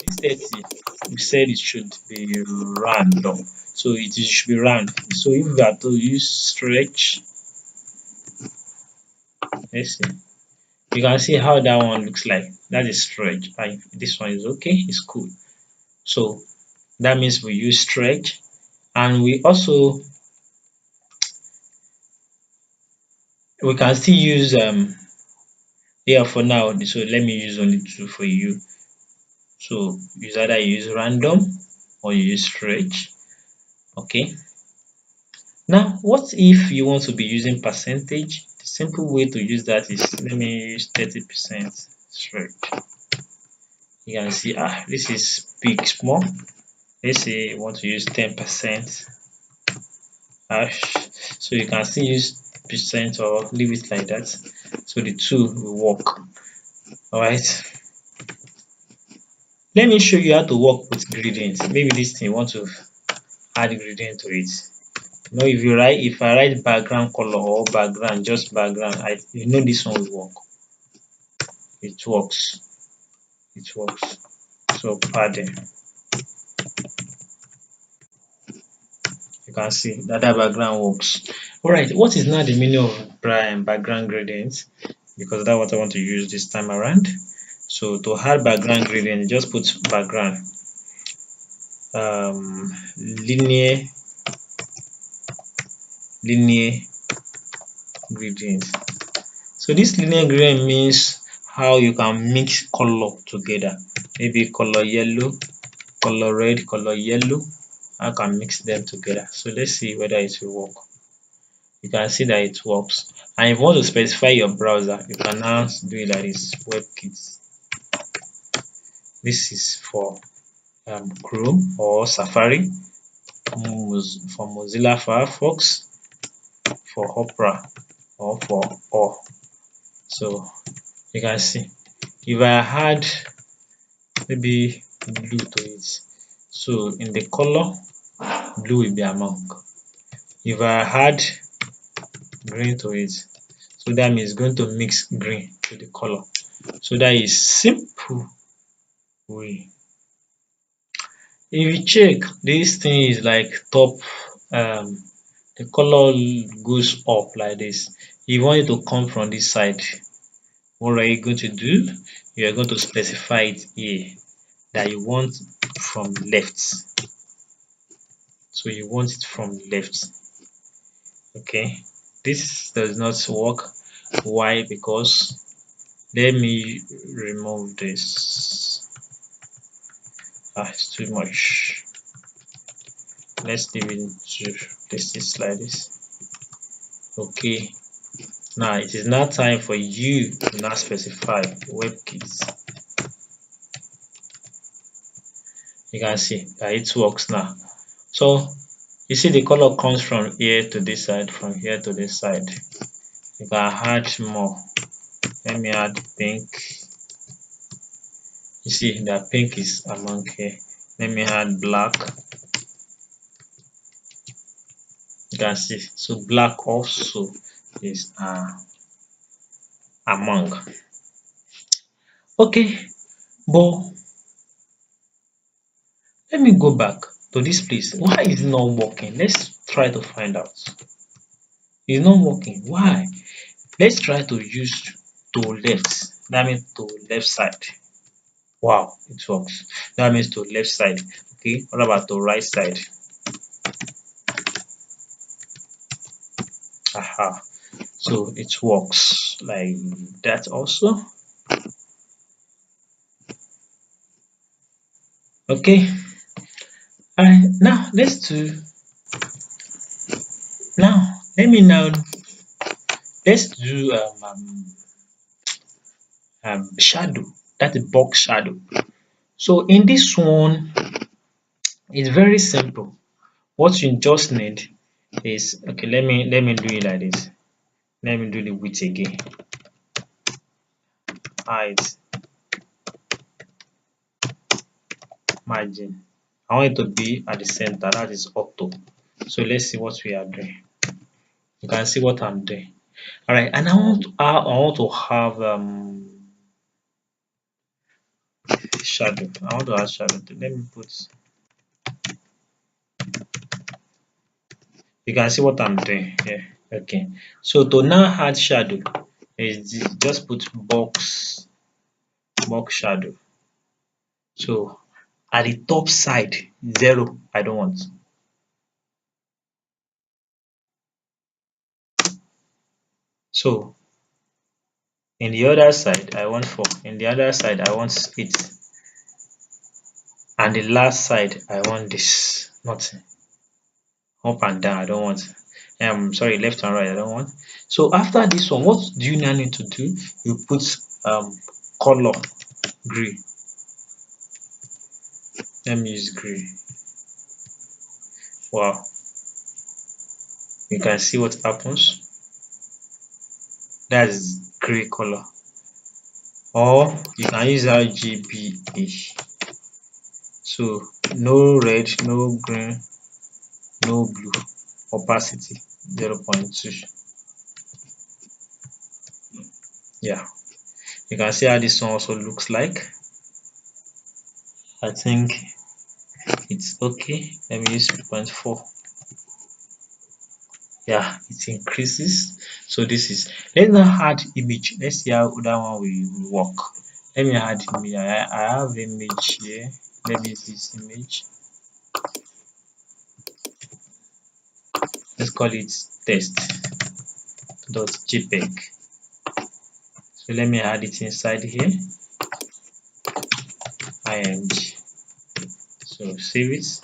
30, we said it should be random. So it should be round. So if we are to use stretch, let's see. You can see how that one looks like. That is stretch. And this one is okay, it's cool. So that means we use stretch, and we can still use here for now. So let me use only two for you. So use either use random or you use stretch. Okay. Now, what if you want to be using percentage? The simple way to use that is, let me use 30% stretch. You can see, this is big, small. Let's say you want to use 10%. So you can still use percent or leave it like that. So the two will work. All right. Let me show you how to work with gradients. Maybe this thing you want to add gradient to it. You know, if I write background color or background, just background, this one will work. It works. It works. So padding. You can see that background works. Alright, what is now the meaning of background gradient? Because that's what I want to use this time around. So to add background gradient, just put background linear gradient. So this linear gradient means how you can mix color together. Maybe color yellow, color red, color yellow. I can mix them together. So let's see whether it will work. You can see that it works. And if you want to specify your browser, you can now do it like this, WebKit. This is for Chrome or Safari, for Mozilla Firefox, for Opera, or for all. So you can see if I had maybe blue to it, so in the color, blue will be among. If I had green to it, so that means going to mix green to the color. So that is simple way. If you check, this thing is like top, the color goes up like this. If you want it to come from this side, what are you going to do? You are going to specify it here that you want from left. So you want it from left. Okay, this does not work. Why? Because let me remove this. It's too much. Let's leave it to this is like this. Okay, now it is now time for you to now specify WebKit. You can see that it works now. So you see the color comes from here to this side, from here to this side. You can add more. Let me add pink. You see that pink is among here. Let me add black. You can see, so black also is among. Okay, but let me go back to this place. Why is it not working? Let's try to find out. It's not working. Why? Let's try to use to left. That means to left side. Wow, it works. That means to left side. Okay, what about to right side? Aha. So it works like that also. Okay. Now let's do shadow. That's a box shadow. So in this one, it's very simple. What you just need is, okay, let me do it like this. Let me do the width again. Height, margin. I want it to be at the center. That is auto. So let's see what we are doing. You can see what I'm doing. All right, and I want to have shadow. I want to add shadow. Let me put. You can see what I'm doing here. Okay. So to now add shadow, is just put box shadow. So at the top side, 0, I don't want. So in the other side, I want 4. In the other side, I want 8. And the last side, I want this. Nothing. Up and down, I don't want. Sorry, left and right, I don't want. So after this one, what do you now need to do? You put color gray. Let me use gray. Wow. You can see what happens. That's gray color. Or you can use RGBA. So no red, no green, no blue. Opacity 0.2. Yeah. You can see how this one also looks like. I think it's okay. Let me use 0.4. Yeah, it increases. So this is, let's now add image. Let's see how that one will work. Let me add image. I have image here. Let me use this image. Let's call it test.jpg. So let me add it inside here. img. So save it.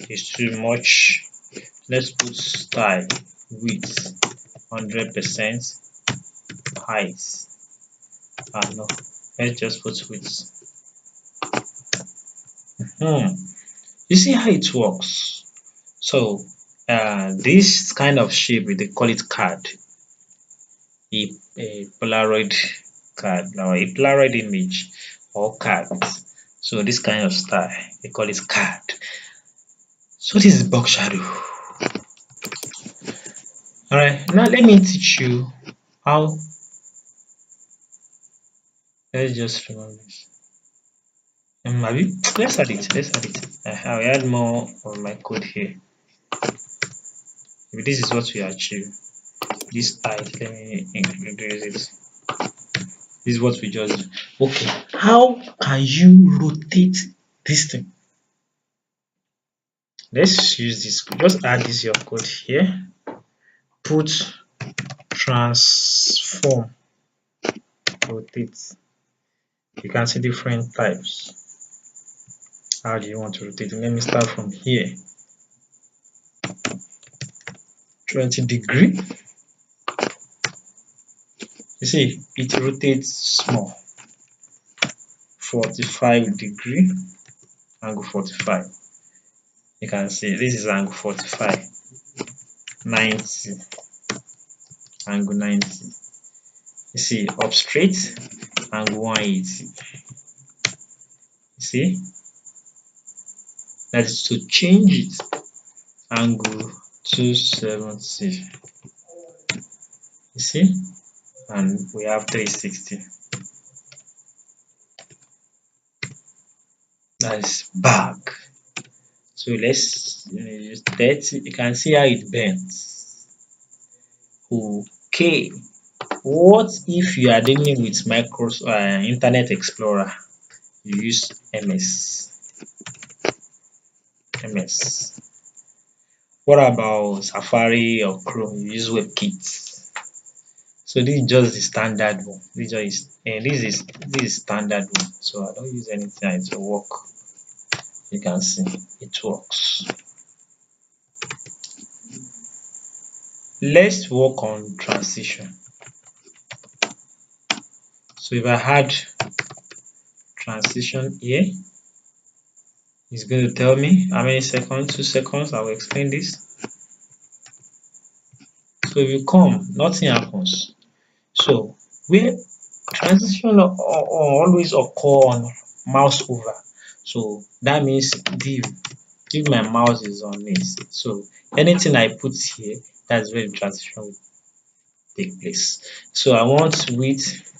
It's too much. Let's put style width 100%, height. No, let's just put width. You see how it works? So this kind of shape, they call it card, a Polaroid card, or a Polaroid image, or card. So this kind of style, they call it card. So this is box shadow. Alright, now let me teach you how. Let's just remove this. Let's add it. Let's add it. I will add more of my code here. If this is what we achieve, this height, let me increase it. This is what we just do. Okay, how can you rotate this thing? Let's use this. Just add this your code here. Put transform rotate. You can see different types. How do you want to rotate? Let me start from here. 20 degree. You see, it rotates small. 45 degree, angle 45. You can see this is angle 45. 90, angle 90. You see, up straight, angle 180. You see, that is to change it, angle 270. You see, and we have 360. That is back. So let's use 30. You can see how it bends. Okay. What if you are dealing with Microsoft Internet Explorer? You use MS. What about Safari or Chrome? You use WebKit. So this is just the standard one. This is standard one. So I don't use anything. It will work. You can see it works. Let's work on transition. So if I had transition here, it's going to tell me how many seconds, 2 seconds. I will explain this. So if you come, nothing happens. So where transition always occur on mouse over. So that means if my mouse is on this, so anything I put here, that's where the transition will take place. So I want width